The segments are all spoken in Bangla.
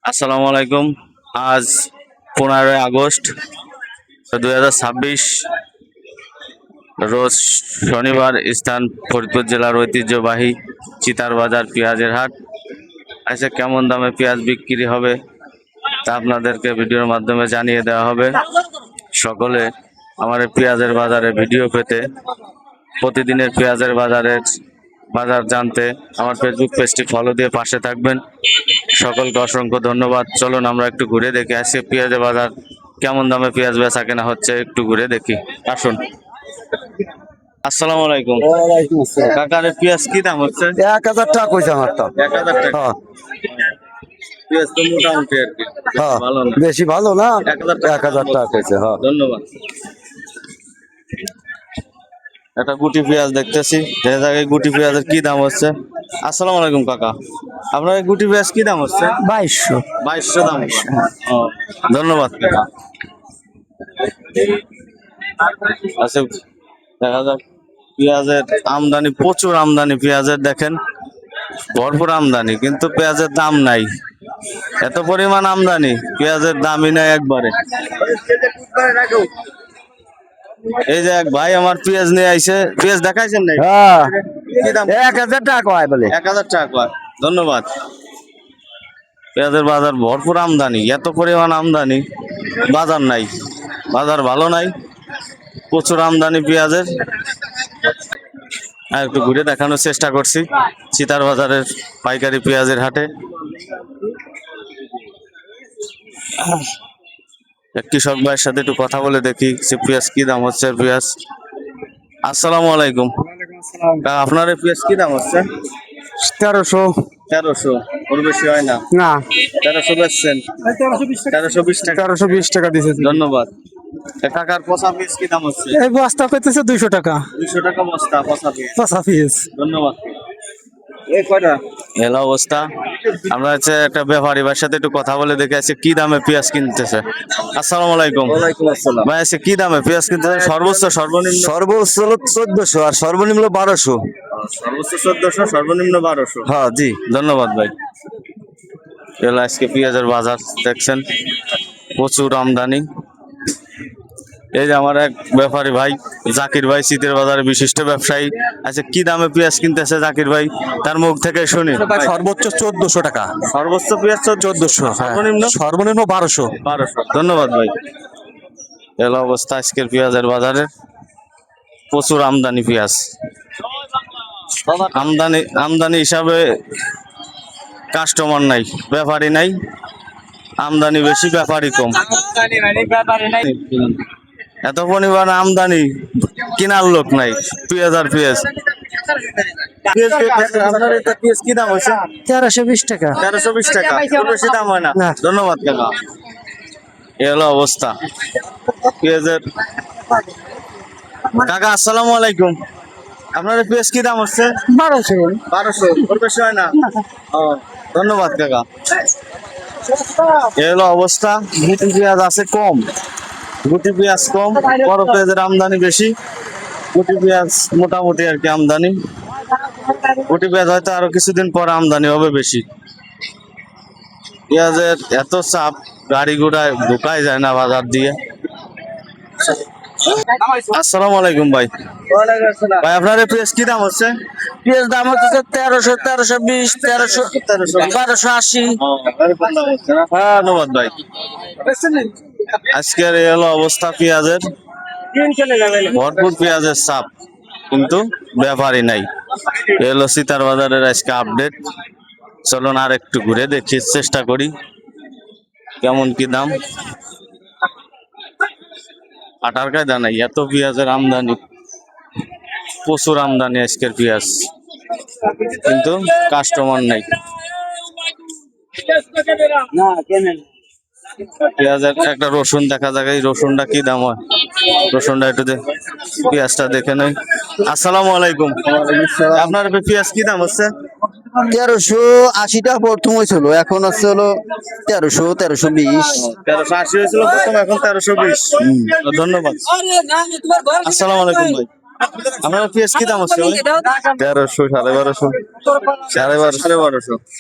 আসসালামু আলাইকুম। আজ 15 আগস্ট 2026 রোজ শনিবার। স্থান ফরিদপুর জেলার ঐতিহ্যবাহী চিতার বাজার পেঁয়াজের হাট। আচ্ছা, কেমন দামে পেঁয়াজ বিক্রি হবে তা আপনাদেরকে ভিডিওর মাধ্যমে জানিয়ে দেওয়া হবে। সকলে আমার এই পেঁয়াজের বাজারে ভিডিও পেতে, প্রতিদিনের পেঁয়াজের বাজার জানতে আমার ফেসবুক পেজটি ফলো দিয়ে পাশে থাকবেন। সকলকে অসংখ্য ধন্যবাদ। চলুন আমরা একটু ঘুরে দেখি আজকে পেঁয়াজের বাজার কেমন দামে পেঁয়াজ বেচা কেনা হচ্ছে, একটু ঘুরে দেখি। আসুন। আসসালামু আলাইকুম। ওয়ালাইকুম আসসালাম। কাকার পেঁয়াজ কি দাম হচ্ছে? 1000 টাকা কইছে আমারটা। 1000 টাকা। হ্যাঁ পেঁয়াজ তো মোটামুটি আর কি, হ্যাঁ, ভালো না। বেশি ভালো না। 1000 টাকা কইছে। হ্যাঁ, ধন্যবাদ। একটা গুটি পেঁয়াজ দেখতেছি, যে জায়গায় গুটি পেঁয়াজের কি দাম হচ্ছে? আসসালামু আলাইকুম কাকা, আপনার এই গুটি পেঁয়াজ কি দাম হচ্ছে? 2200। 2200 দাম। ও, ধন্যবাদ কাকা। আচ্ছা, দেখা যাক। পেঁয়াজের আমদানি প্রচুর, আমদানি পেঁয়াজের দেখেন ভরপুর আমদানি, কিন্তু পেঁয়াজের দাম নাই। এত পরিমাণ আমদানি, পেঁয়াজের দামই নাই একবারে। এই যে এক ভাই আমার পেঁয়াজ নিয়ে আইছে, পেঁয়াজ দেখাইছেন নাই? হ্যাঁ, কি দাম? 1000 টাকা কয় বলে। 1000 টাকা। ধন্যবাদ। পেঁয়াজের বাজার ভরপুর আমদানি, এত পরিমাণ আমদানি, বাজার নাই, বাজার ভালো নাই, প্রচুর আমদানি পেঁয়াজের। আর একটু ঘুরে দেখানোর চেষ্টা করছি চিতার বাজারের পাইকারি পেঁয়াজের হাটে। এক কৃষক ভাইয়ের সাথে একটু কথা বলে দেখি সে পেঁয়াজ কি দাম হচ্ছে। পেঁয়াজ, আসসালামু আলাইকুম। আপনার এই পেঁয়াজ কি দাম হচ্ছে? 1300। 1300। ওর বেশি হয় না। না, 1300 বেচছেন? 1320 টাকা। 1320 টাকা দিছে। ধন্যবাদ। কাকার পচা পিস কি দাম হচ্ছে? এই বস্তা কইতেছে 200 টাকা। 200 টাকা বস্তা পচা পিস। পচা পিস। ধন্যবাদ। এই কয়টা এলা অবস্থা। আমরা হচ্ছে একটা ব্যাপারী ভাইয়ের সাথে একটু কথা বলে দেখে আছে কি দামে পেঁয়াজ কিনতেছে। আসসালামু আলাইকুম। ওয়ালাইকুম আসসালাম। ভাই আছে কি দামে পেঁয়াজ কিনতেছে? সর্বোচ্চ সর্বনিম্ন? সর্বোচ্চ হলো 1400 আর সর্বনিম্ন 1200। সর্বোচ্চ 1400, সর্বনিম্ন 1200। হ্যাঁ জি। ধন্যবাদ ভাই। এলা আজকে পেঁয়াজের বাজার দেখছেন, প্রচুর আমদানি। এই যে আমার এক ব্যাপারী ভাই জাকির ভাই, শীতের বাজারে বিশিষ্ট ব্যবসায়ী। আচ্ছা, কি দামে পেঁয়াজ কিনতেছে জাকির ভাই, তার মুখ থেকে শুনি। সর্বোচ্চ 1400 টাকা। সর্বোচ্চ পেঁয়াজ 1400, সর্বনিম্ন? সর্বনিম্ন 1200। 1200। ধন্যবাদ ভাই। এলো অবস্থা আজকের পেঁয়াজের বাজারে, প্রচুর আমদানি পেঁয়াজ। আমদানি হিসাবে কাস্টমার নাই, ব্যাপারী নাই। আমদানি বেশি, ব্যাপারী কম। এত পরিমাণ আমদানি, কেনার লোক নাই। পেঁয়াজ আর পেঁয়াজ। আপনার এটা পেঁয়াজ কি দাম হয়েছে? 1320 টাকা। 1320 টাকা। খুব বেশি দাম হয় না। না। ধন্যবাদ কাকা। এ হলো অবস্থা পেঁয়াজের। কাকা আসসালামু আলাইকুম। আপনার পেঁয়াজ কি দাম হচ্ছে? 1200। 1200। খুব বেশি হয় না। ও, ধন্যবাদ কাকা। এ হলো অবস্থা। গুটি পেঁয়াজ আছে কম, গুটি পেঁয়াজ কম, বড় পেঁয়াজের আমদানি বেশি। গুটি পেঁয়াজ মোটামুটি আর কি আমদানি। গুটি পেঁয়াজ হয়তো আরো কিছুদিন পরে আমদানি হবে বেশি। পেঁয়াজের এত চাপ, গাড়ি ঘোড়ায় ঢুকাই যায় না বাজার দিয়ে। আসসালামু আলাইকুম ভাই। ভাই আপনার এই পেঁয়াজ কি দাম হচ্ছে? পেঁয়াজ দাম হচ্ছে 1300, 1320, 1300, 1280। হ্যাঁ, ধন্যবাদ ভাই। আজকের এই হলো অবস্থা পেঁয়াজের, ভরপুর পেঁয়াজের চাপ, কিন্তু ব্যাপারই নাই। এই হলো সীতার বাজারের আজকে আপডেট। চলুন আর একটু ঘুরে দেখি, চেষ্টা করি কেমন কি দাম। আটার কায়দা নাই, এত পেঁয়াজের আমদানি, প্রচুর আমদানি আজকের পেঁয়াজ, কিন্তু কাস্টমার নাই। পেঁয়াজের একটা রসুন দেখা যায়, এই রসুনটা কি দাম হয়? রসুনটা একটু পেঁয়াজটা দেখে নেই। আসসালামু আলাইকুম। আপনার পেঁয়াজ কি দাম হচ্ছে? 1380 টাকা প্রথম হয়েছিল, এখন হচ্ছে হলো 1300, 1320। 1380 হয়েছিল প্রথম, এখন 1320। ধন্যবাদ। আসসালামু আলাইকুম ভাই। আপনার পেঁয়াজ কি দাম হচ্ছে ভাই? 1300 1250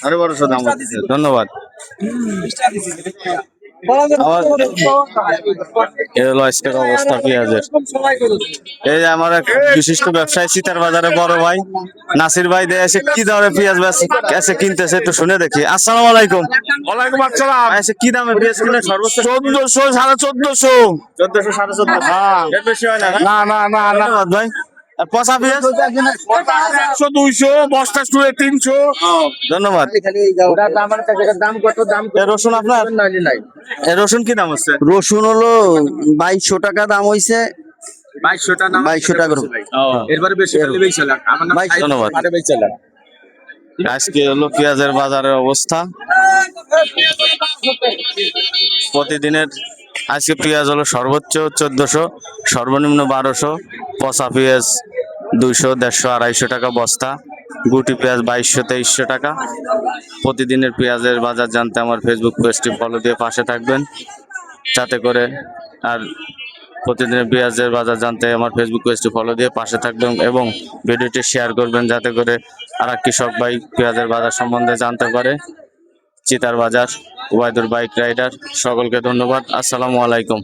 1200 দাম হচ্ছে। ধন্যবাদ। আবার এই হলো আজকের অবস্থা পেঁয়াজের। এই যে আমার এক বিশিষ্ট ব্যবসায়ী চিতার বাজারে বড় ভাই নাসির ভাই দিয়ে এসে কি দরে পেঁয়াজ এসে কিনতেছে একটু শুনে দেখি। আসসালামু আলাইকুম। ওয়ালাইকুম আসসালাম। এসে কি দামে পেঁয়াজ কিনে সর্বোচ্চ? 1400 1450 1400 1450। হ্যাঁ। এর বেশি হয় না? না না না না ধন্যবাদ ভাই। আর পচা পেঁয়াজ? 100 200 বস্তা শুয়ে 300। ধন্যবাদ। এ রসুন আপনার? এ রসুন কি দাম হচ্ছে? রসুন হলো 2200 টাকা দাম হইছে। 2200 টাকা 2200 টাকা এরবারে বেশি হলে বেশি লাগ আমার নাম ধন্যবাদ। আরে বেশি লাগ আজকে হলো পেঁয়াজের বাজারের অবস্থা। প্রতিদিনের আজকে পেঁয়াজ হলো সর্বোচ্চ 1400, সর্বনিম্ন 1200, পচা পেঁয়াজ 200 150 250 টাকা বস্তা, গুটি পেঁয়াজ 2200 2300 টাকা। প্রতিদিনের পেঁয়াজের বাজার জানতে আমার ফেসবুক পেজটি ফলো দিয়ে পাশে থাকবেন, যাতে করে আর প্রতিদিনের পেঁয়াজের বাজার জানতে আমার ফেসবুক পেজটি ফলো দিয়ে পাশে থাকবেন এবং ভিডিওটি শেয়ার করবেন, যাতে করে আর এক কৃষক ভাই পেঁয়াজের বাজার সম্বন্ধে জানতে পারে। চিতার বাজার, ওবায়দুর বাইক রাইডার, সকলকে ধন্যবাদ। আসসালামু আলাইকুম।